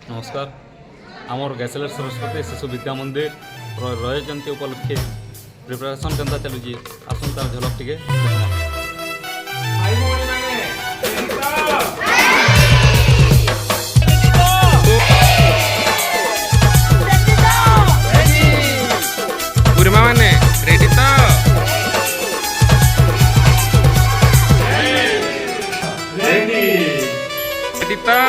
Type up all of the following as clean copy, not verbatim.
नमस्कार। आमर गैसलेट सरस्वती शिशु विद्या मंदिर रय जयंती उपलक्षे प्रिपरेशन केन्ता चलुची आसन तार झलक टिके देखमा। भाई भौणी माने गुरुमा माने रेडी तो रेडी तो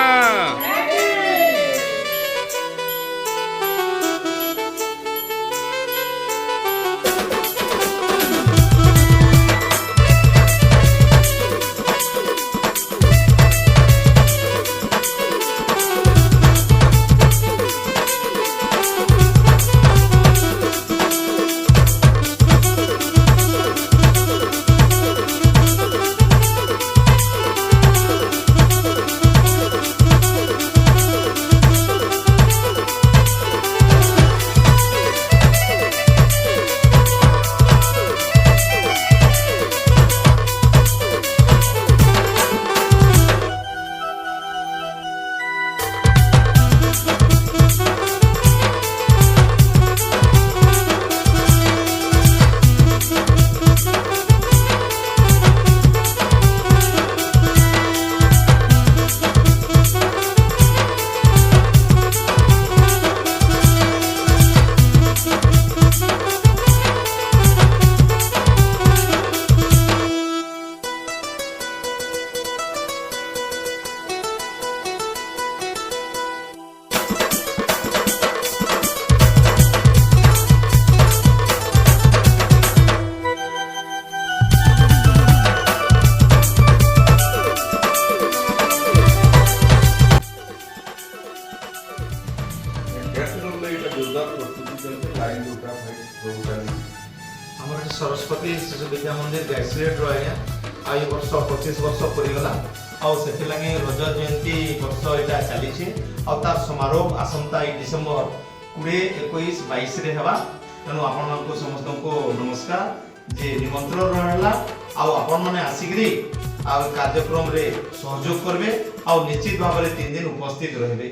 आम सरस्वती शिशु विद्या मंदिर गैसलेट आज्ञा आई वर्ष 25 वर्ष पूरीगला आगे रज जयंती वर्ष यहाँ चली तार समारोह आसंता डिसेम्बर 20, 21, 22 तेणु आपण समस्त को नमस्कार जे निमंत्रण रहा आपण मैंने आसिक कार्यक्रम रे सहयोग करेंगे निश्चित भाव में 3 दिन उपस्थित रहे।